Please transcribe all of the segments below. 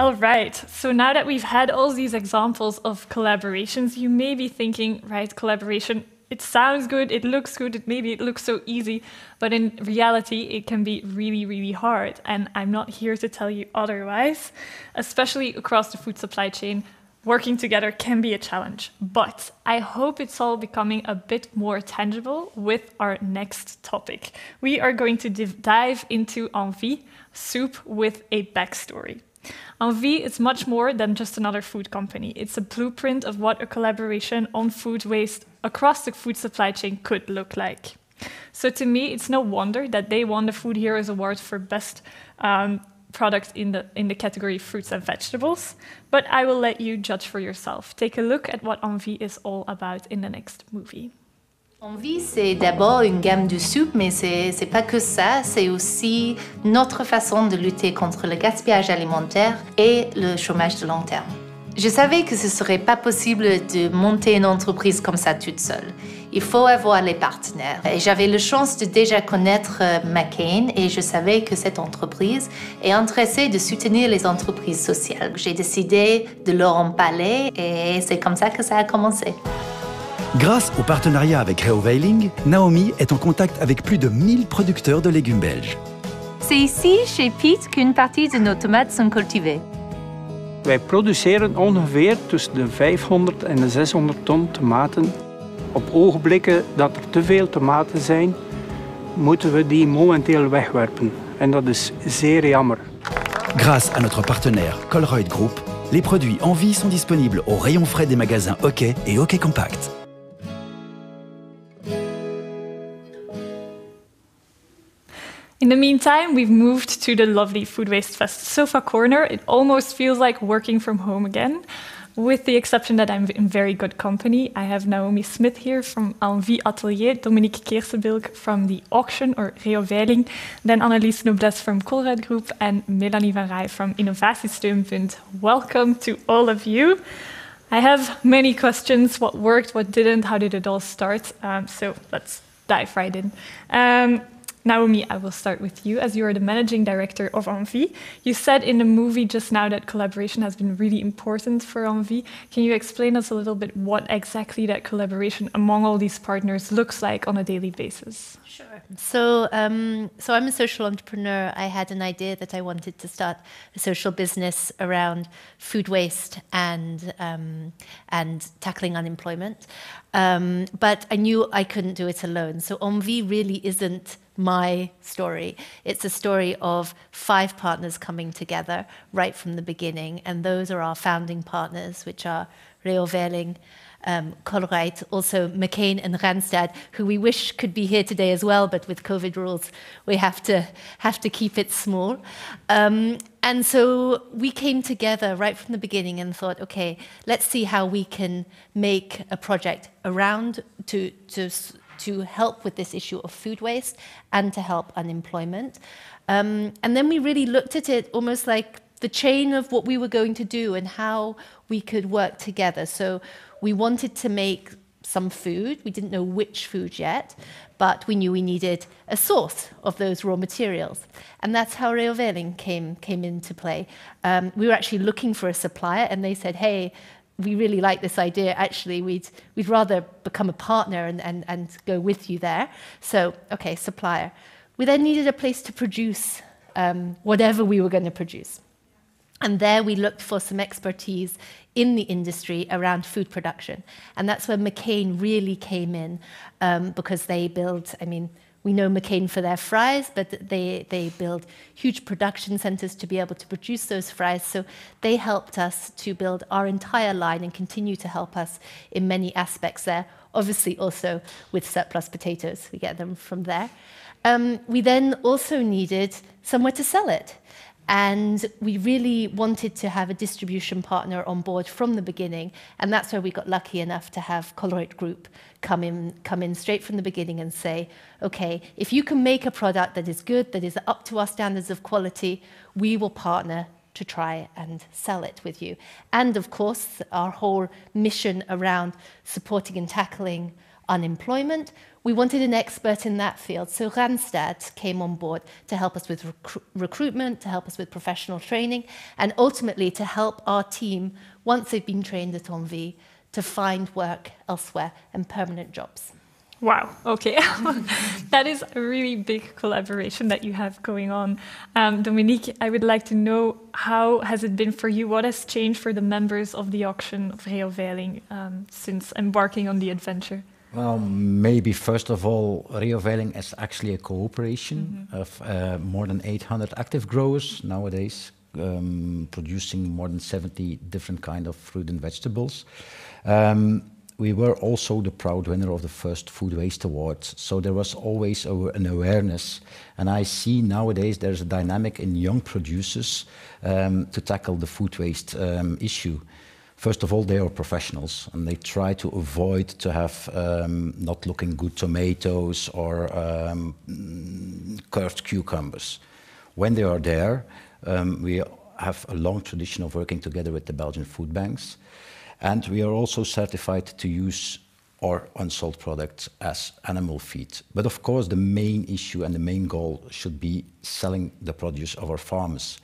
All right, so now that we've had all these examples of collaborations, you may be thinking, right, collaboration, it sounds good, it looks good, maybe it looks so easy, but in reality, it can be really, really hard. And I'm not here to tell you otherwise, especially across the food supply chain. Working together can be a challenge, but I hope it's all becoming a bit more tangible with our next topic. We are going to dive into Envie, soup with a backstory. Envie is much more than just another food company. It's a blueprint of what a collaboration on food waste across the food supply chain could look like. So to me, it's no wonder that they won the Food Heroes Award for best product in the category fruits and vegetables, but I will let you judge for yourself. Take a look at what Envie is all about in the next movie. Envie, c'est d'abord une gamme de soupe, mais c'est pas que ça, c'est aussi notre façon de lutter contre le gaspillage alimentaire et le chômage de long terme. Je savais que ce serait pas possible de monter une entreprise comme ça toute seule. Il faut avoir les partenaires. Et j'avais la chance de déjà connaître McCain et je savais que cette entreprise est intéressée de soutenir les entreprises sociales. J'ai décidé de leur en parler et c'est comme ça que ça a commencé. Grâce au partenariat avec Reoveiling, Naomi est en contact avec plus de 1000 producteurs de légumes belges. C'est ici, chez Piet, qu'une partie de nos tomates sont cultivées. Wij produceren ongeveer tussen de 500 en de 600 ton tomaten. Op ogenblikken dat er te veel tomaten zijn, moeten we die momenteel wegwerpen. En dat is zeer jammer. Grâce à notre partenaire Colruyt Group, les produits Envie sont disponibles au rayon frais des magasins Hockey et Hockey Compact. In the meantime, we've moved to the lovely Food Waste Fest sofa corner. It almost feels like working from home again, with the exception that I'm in very good company. I have Naomi Smith here from Envie Atelier, Dominiek Keersebilck from the auction or Reoveiling, then Annelies Noblesse from Colruyt Group, and Melanie Van Raaij from Innovatiesteunpunt. Welcome to all of you. I have many questions. What worked, what didn't, how did it all start? So let's dive right in. Naomi, I will start with you, as you are the managing director of Envie. You said in the movie just now that collaboration has been really important for Envie. Can you explain us a little bit what exactly that collaboration among all these partners looks like on a daily basis? Sure. So I'm a social entrepreneur. I had an idea that I wanted to start a social business around food waste and tackling unemployment. But I knew I couldn't do it alone. So Envie really isn't my story. It's a story of 5 partners coming together right from the beginning, and those are our founding partners, which are Reoveiling, Colruyt, also McCain and Randstad, who we wish could be here today as well, but with COVID rules, we have to keep it small. And so we came together right from the beginning and thought, okay, let's see how we can make a project around to help with this issue of food waste and to help unemployment. And then we really looked at it almost like the chain of what we were going to do and how we could work together. So we wanted to make some food. We didn't know which food yet, but we knew we needed a source of those raw materials. And that's how Reoveiling came into play. We were actually looking for a supplier, and they said, hey, we really like this idea. Actually, we'd rather become a partner and go with you there. So, okay, supplier. We then needed a place to produce whatever we were going to produce. And there we looked for some expertise in the industry around food production. And that's where McCain really came in, because they build, we know McCain for their fries, but they build huge production centers to be able to produce those fries. So they helped us to build our entire line and continue to help us in many aspects there. Obviously also with surplus potatoes, we get them from there. We then also needed somewhere to sell it. And we really wanted to have a distribution partner on board from the beginning, and that's where we got lucky enough to have Colruyt Group come in straight from the beginning and say, okay, if you can make a product that is good, that is up to our standards of quality, we will partner to try and sell it with you. And of course, our whole mission around supporting and tackling unemployment, we wanted an expert in that field. So Randstad came on board to help us with recruitment, to help us with professional training, and ultimately to help our team, once they've been trained at Envie, to find work elsewhere and permanent jobs. Wow, okay. That is a really big collaboration that you have going on. Dominiek, I would like to know, how has it been for you? What has changed for the members of the auction of Rio Veiling since embarking on the adventure? Well, maybe first of all, Rio Veiling is actually a cooperation of more than 800 active growers nowadays, producing more than 70 different kinds of fruit and vegetables. We were also the proud winner of the first Food Waste Award, so there was always an awareness. And I see nowadays there's a dynamic in young producers to tackle the food waste issue. First of all, they are professionals, and they try to avoid to have not looking good tomatoes or cursed cucumbers. When they are there, we have a long tradition of working together with the Belgian food banks. And we are also certified to use our unsold products as animal feed. But of course, the main issue and the main goal should be selling the produce of our farmers.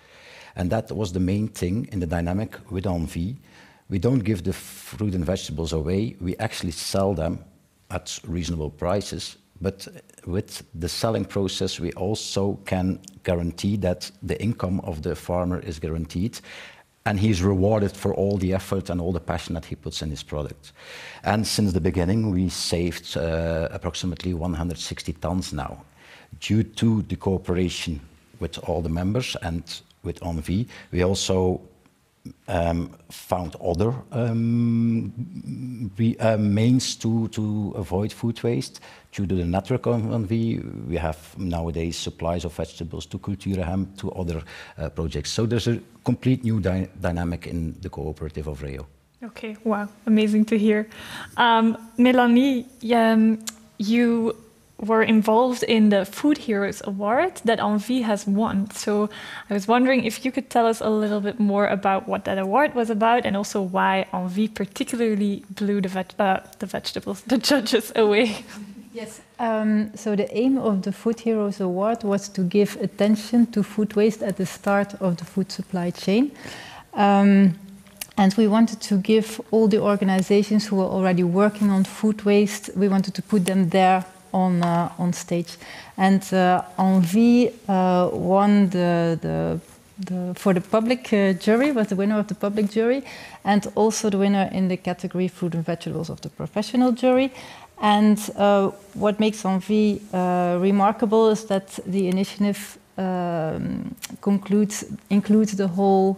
And that was the main thing in the dynamic with Envie. We don't give the fruit and vegetables away. We actually sell them at reasonable prices. But with the selling process, we also can guarantee that the income of the farmer is guaranteed. And he's rewarded for all the effort and all the passion that he puts in his product. And since the beginning, we saved approximately 160 tons now. Due to the cooperation with all the members and with Envie, we also found other means to avoid food waste. Due to the network of Envie, we have nowadays supplies of vegetables to Culturehem, to other projects. So there's a complete new dynamic in the cooperative of Rio. Okay, wow, amazing to hear. Melanie, you were involved in the Food Heroes Award that Envie has won. So I was wondering if you could tell us a little bit more about what that award was about, and also why Envie particularly blew the judges away. Yes, so the aim of the Food Heroes Award was to give attention to food waste at the start of the food supply chain. And we wanted to give all the organizations who were already working on food waste, we wanted to put them there on stage. And Envie won for the public jury, was the winner of the public jury, and also the winner in the category Fruit and Vegetables of the professional jury. And what makes Envie remarkable is that the initiative includes the whole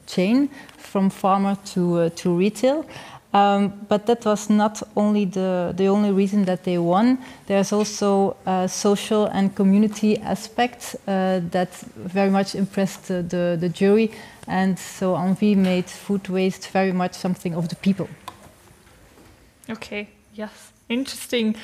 chain, from farmer to retail. But that was not only the only reason that they won. There's also a social and community aspect that very much impressed the jury. And so Envie made food waste very much something of the people. Okay, yes, interesting.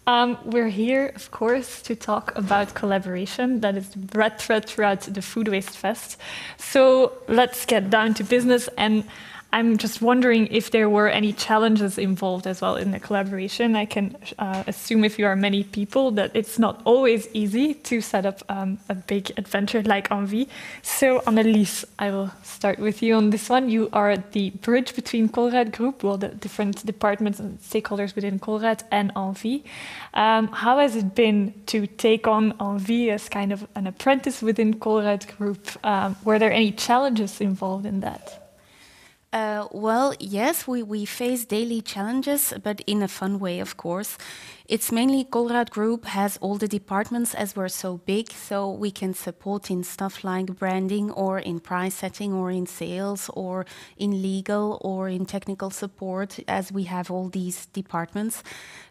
We're here, of course, to talk about collaboration. That is the red thread throughout the Food Waste Fest. So let's get down to business. And I'm just wondering if there were any challenges involved as well in the collaboration. I can assume if you are many people that it's not always easy to set up a big adventure like Envie. So Annelies, I will start with you on this one. You are the bridge between Colruyt Group, well, the different departments and stakeholders within Colruyt, and Envie. How has it been to take on Envie as kind of an apprentice within Colruyt Group? Were there any challenges involved in that? Well, yes, we face daily challenges, but in a fun way, of course. It's mainly Colruyt Group has all the departments, as we're so big, so we can support in stuff like branding or in price setting or in sales or in legal or in technical support, as we have all these departments.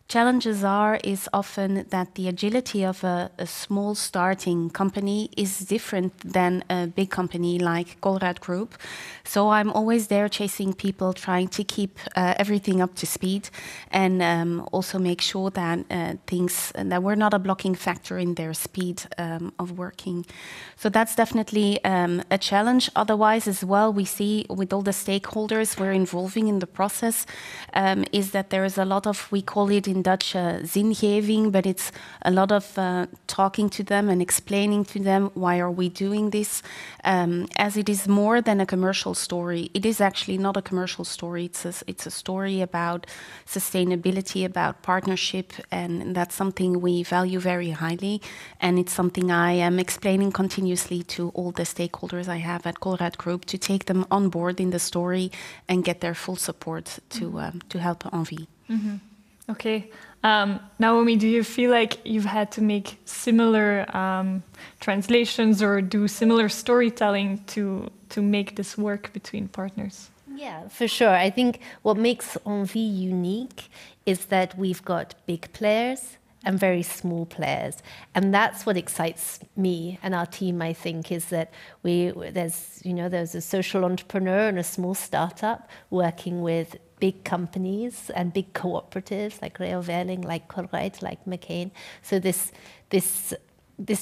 Challenges is often that the agility of a small starting company is different than a big company like Colruyt Group. So I'm always there chasing people, trying to keep everything up to speed, and also make sure that that things that were not a blocking factor in their speed of working. So that's definitely a challenge. Otherwise, as well, we see with all the stakeholders we're involving in the process, is that there is a lot of, we call it in Dutch, zingeving, but it's a lot of talking to them and explaining to them why are we doing this, as it is more than a commercial story. It is actually not a commercial story. It's a story about sustainability, about partnership, and that's something we value very highly. And it's something I am explaining continuously to all the stakeholders I have at Colruyt Group to take them on board in the story and get their full support to help Envie. Mm-hmm. Okay. Naomi, do you feel like you've had to make similar translations or do similar storytelling to make this work between partners? Yeah, for sure. I think what makes Envie unique is that we've got big players and very small players. And that's what excites me and our team, I think, is that there's a social entrepreneur and a small startup working with big companies and big cooperatives like Reoveling, like Colruyt, like McCain. So this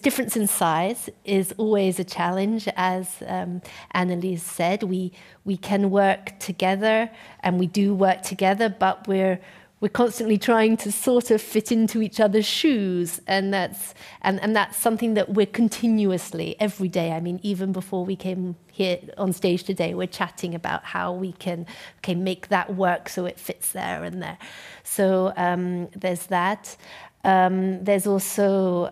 difference in size is always a challenge, as Annelies said. We can work together, and we do work together, but we're constantly trying to sort of fit into each other's shoes, and that's something that we're continuously every day. I mean, even before we came here on stage today, we're chatting about how we can make that work so it fits there and there. So there's that. There's also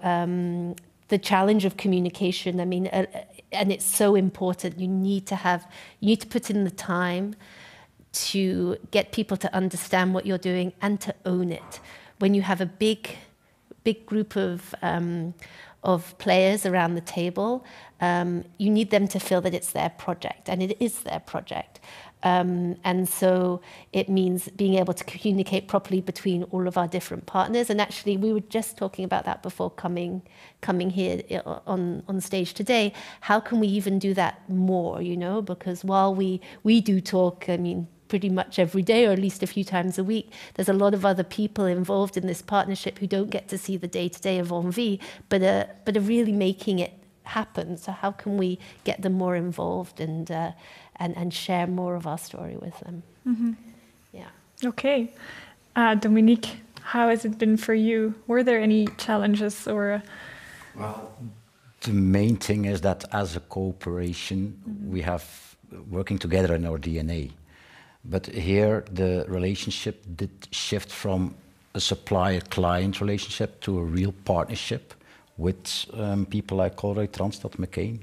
the challenge of communication. I mean, and it's so important. You need to put in the time to get people to understand what you're doing and to own it. When you have a big group of players around the table, you need them to feel that it's their project, and it is their project. And so it means being able to communicate properly between all of our different partners. And actually, we were just talking about that before coming here on stage today. How can we even do that more, Because while we do talk, I mean, pretty much every day, or at least a few times a week, there's a lot of other people involved in this partnership who don't get to see the day-to-day of Envie, but are really making it happen. So how can we get them more involved and share more of our story with them? Mm-hmm. Yeah. Okay. Dominiek, how has it been for you? Were there any challenges or? Well, the main thing is that as a cooperation, we have working together in our DNA. But here the relationship did shift from a supplier-client relationship to a real partnership with people like Colruyt, Randstad, McCain,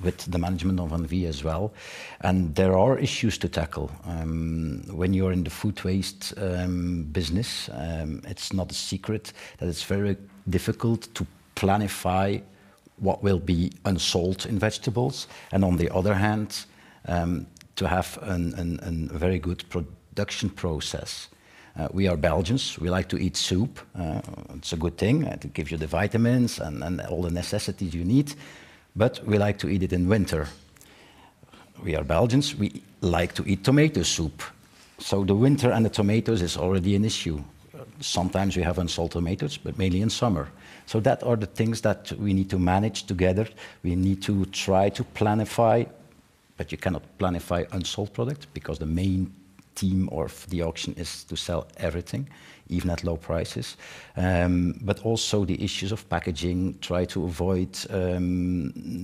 with the management of Envie as well. And there are issues to tackle. When you're in the food waste business, it's not a secret that it's very difficult to planify what will be unsold in vegetables. And on the other hand, to have a very good production process. We are Belgians, we like to eat soup. It's a good thing, it gives you the vitamins and all the necessities you need, but we like to eat it in winter. We are Belgians, we like to eat tomato soup. So the winter and the tomatoes is already an issue. Sometimes we have unsold tomatoes, but mainly in summer. So that are the things that we need to manage together. We need to try to planify, but you cannot planify unsold product because the main theme of the auction is to sell everything, even at low prices. But also the issues of packaging, try to avoid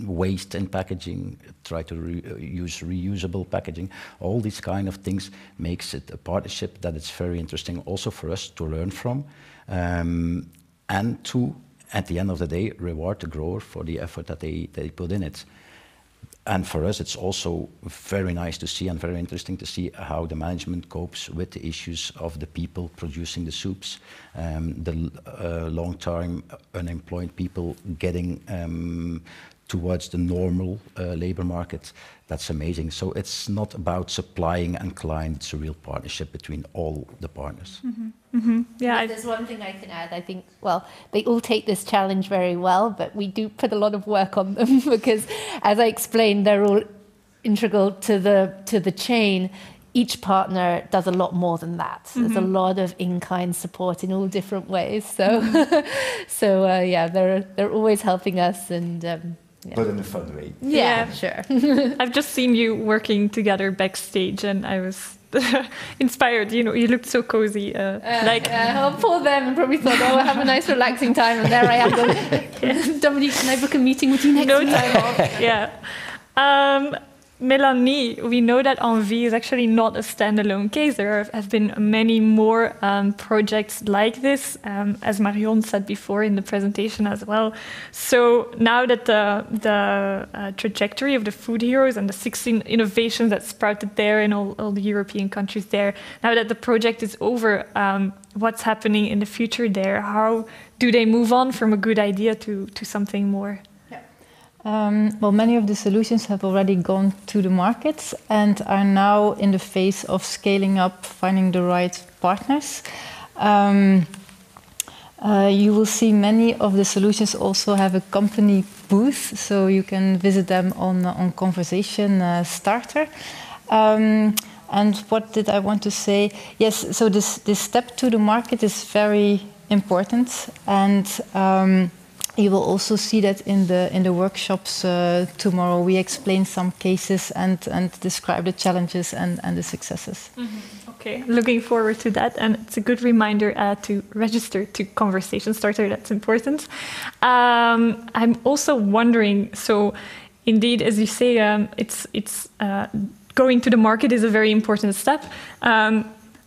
waste in packaging, try to use reusable packaging. All these kind of things makes it a partnership that is very interesting also for us to learn from, and to, at the end of the day, reward the grower for the effort that they put in it. And for us, it's also very nice to see and very interesting to see how the management copes with the issues of the people producing the soups, the long-term unemployed people getting towards the normal labor market. That's amazing. So it's not about supplying and client, it's a real partnership between all the partners. Mm-hmm. Mm-hmm. Yeah. There's one thing I can add. I think, well, they all take this challenge very well, but we do put a lot of work on them because, as I explained, they're all integral to the chain. each partner does a lot more than that. There's a lot of in-kind support in all different ways. So, they're always helping us, and but in a fun way. Yeah, sure. I've just seen you working together backstage, and I was inspired. You know, you looked so cozy. I'll pull them and probably thought, oh, I'll have a nice relaxing time, and there I am. Dominiek, can I book a meeting with you next week? No time off. Yeah. Melanie, we know that Envie is actually not a standalone case. There have been many more projects like this, as Marion said before in the presentation as well. So now that the trajectory of the food heroes and the 16 innovations that sprouted there in all the European countries there, now that the project is over, what's happening in the future there? How do they move on from a good idea to something more? Well, many of the solutions have already gone to the markets and are now in the phase of scaling up, finding the right partners. You will see many of the solutions also have a company booth, so you can visit them on Conversation Starter. And what did I want to say? Yes, so this step to the market is very important, and you will also see that in the workshops tomorrow. We explain some cases and describe the challenges and the successes. Okay, looking forward to that, and it's a good reminder to register to Conversation Starter. That's important. I'm also wondering, so indeed, as you say, it's going to the market is a very important step.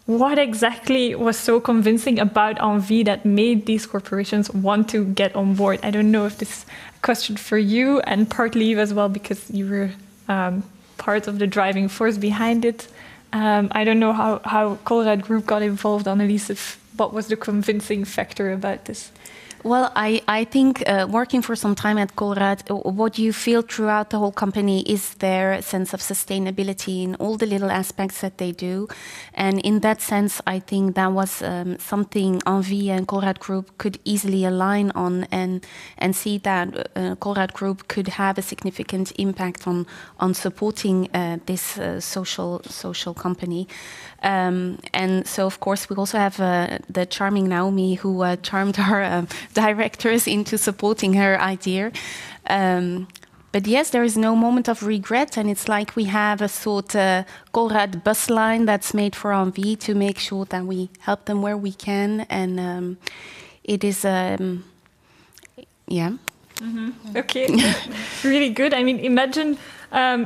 What exactly was so convincing about Envie that made these corporations want to get on board? I don't know if this is a question for you, and partly you as well, because you were part of the driving force behind it. I don't know how Colruyt Group got involved, Annelies. What was the convincing factor about this? Well, I think working for some time at Colruyt, what you feel throughout the whole company is their sense of sustainability in all the little aspects that they do. And in that sense, I think that was something Envie and Colruyt Group could easily align on and see that Colruyt Group could have a significant impact on supporting this social company. And so, of course, we also have the charming Naomi, who charmed our directors into supporting her idea. But yes, there is no moment of regret, and it's like we have a sort of Colruyt bus line that's made for Envie to make sure that we help them where we can, and it is, Okay, really good. I mean, imagine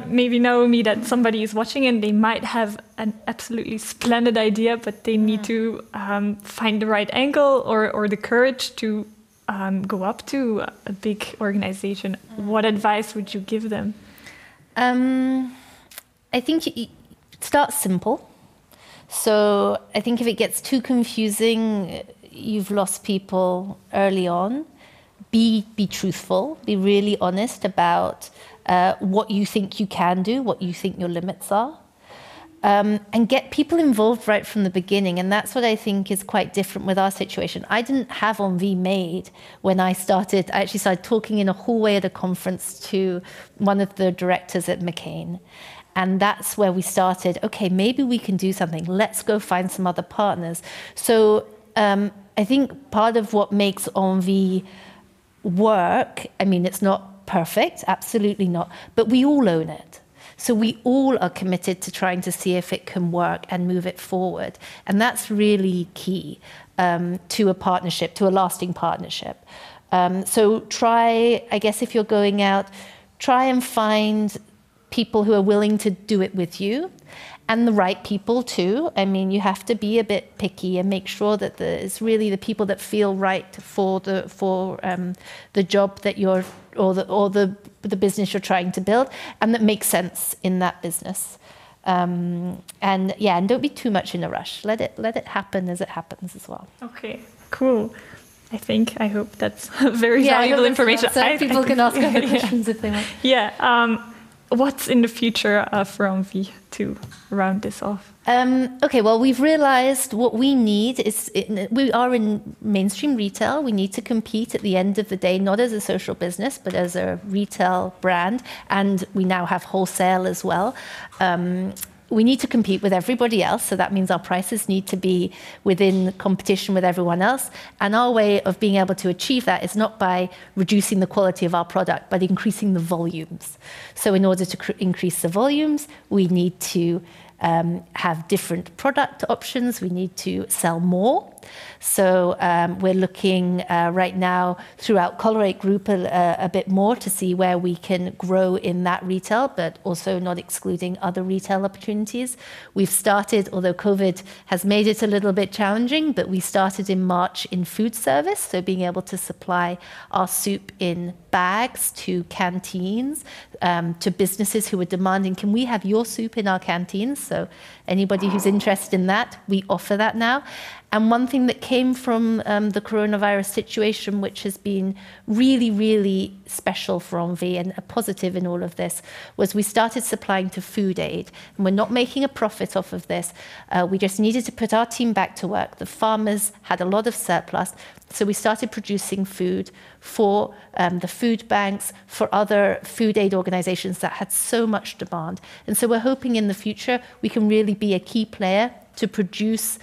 maybe Naomi that somebody is watching and they might have an absolutely splendid idea, but they need to find the right angle or the courage to go up to a big organization. What advice would you give them? I think start simple. So I think if it gets too confusing, you've lost people early on. Be truthful, be really honest about what you think you can do, what you think your limits are. And get people involved right from the beginning. And that's what I think is quite different with our situation. I didn't have Envie made when I started. I actually started talking in a hallway at a conference to one of the directors at McCain. And that's where we started. Okay, maybe we can do something. Let's go find some other partners. So I think part of what makes Envie work, I mean, it's not perfect, absolutely not, but we all own it. So we all are committed to trying to see if it can work and move it forward. And that's really key to a partnership, to a lasting partnership. So try, I guess if you're going out, try and find people who are willing to do it with you, and the right people too. I mean, you have to be a bit picky and make sure that it's really the people that feel right for the job that you're or the business you're trying to build, and that makes sense in that business. And don't be too much in a rush. Let it happen as it happens as well. Okay, cool. I hope that's very valuable information. People can ask other questions if they want. Yeah. What's in the future for Envie to round this off? Okay, well, we've realized what we need is, we are in mainstream retail. We need to compete at the end of the day, not as a social business, but as a retail brand. And we now have wholesale as well. we need to compete with everybody else, so that means our prices need to be within competition with everyone else. And our way of being able to achieve that is not by reducing the quality of our product, but increasing the volumes. So in order to increase the volumes, we need to have different product options. We need to sell more. So we're looking right now throughout Colruyt Group a bit more to see where we can grow in that retail, but also not excluding other retail opportunities. We've started, although COVID has made it a little bit challenging, but we started in March in food service, so being able to supply our soup in bags to canteens, to businesses who are demanding, can we have your soup in our canteens? So anybody who's interested in that, we offer that now. And one thing that came from the coronavirus situation, which has been really, really special for Envie and a positive in all of this, was we started supplying to food aid. And we're not making a profit off of this. We just needed to put our team back to work. The farmers had a lot of surplus. So we started producing food for the food banks, for other food aid organizations that had so much demand. And so we're hoping in the future we can really be a key player to produce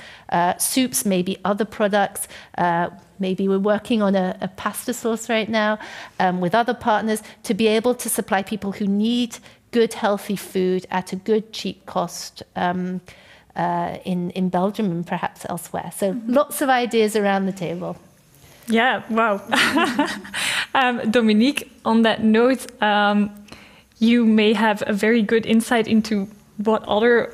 soups, maybe other products. Maybe we're working on a pasta sauce right now with other partners to be able to supply people who need good, healthy food at a good, cheap cost in Belgium and perhaps elsewhere. So lots of ideas around the table. Yeah, wow. Dominiek, on that note, you may have a very good insight into what other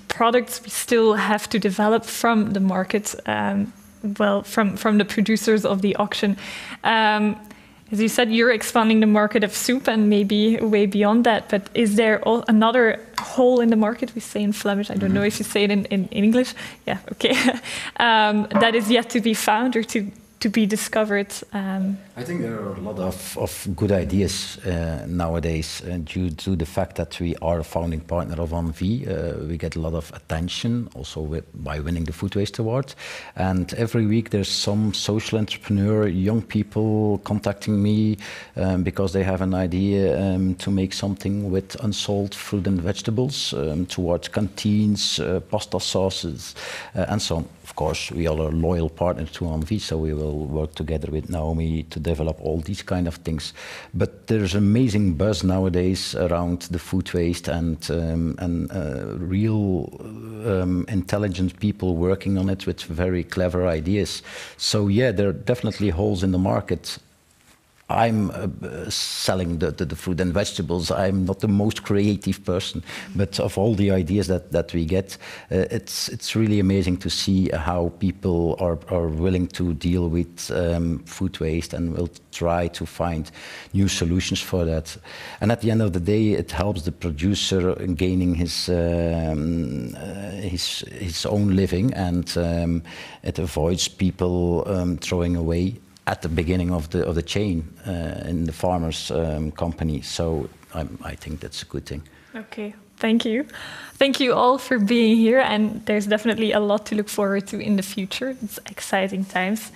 products we still have to develop from the market, from the producers of the auction. As you said, you're expanding the market of soup and maybe way beyond that, but is there another hole in the market, we say in Flemish, I don't know if you say it in English, yeah, okay, that is yet to be found or to be discovered? I think there are a lot of good ideas nowadays, due to the fact that we are a founding partner of Envie. We get a lot of attention also by winning the Food Waste Award. And every week there's some social entrepreneur, young people contacting me because they have an idea to make something with unsold fruit and vegetables towards canteens, pasta sauces, and so on. Of course, we are a loyal partner to Envie, so we will work together with Naomi to develop all these kind of things. But there's amazing buzz nowadays around the food waste and real intelligent people working on it with very clever ideas. So yeah, there are definitely holes in the market. I'm selling the fruit and vegetables. I'm not the most creative person, but of all the ideas that we get, it's really amazing to see how people are willing to deal with food waste and will try to find new solutions for that. And at the end of the day, it helps the producer in gaining his own living, and it avoids people throwing away at the beginning of the chain in the farmer's company. So I think that's a good thing. Okay, thank you. Thank you all for being here, and there's definitely a lot to look forward to in the future. It's exciting times.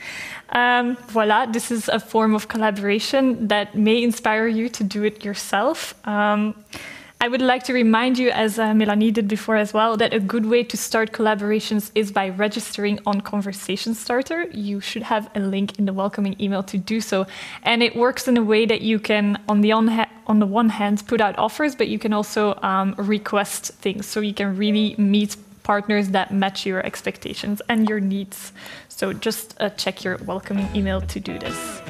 Voila, this is a form of collaboration that may inspire you to do it yourself. I would like to remind you, as Melanie did before as well, that a good way to start collaborations is by registering on Conversation Starter. You should have a link in the welcoming email to do so. And it works in a way that you can, on the one hand, put out offers, but you can also request things. So you can really meet partners that match your expectations and your needs. So just check your welcoming email to do this.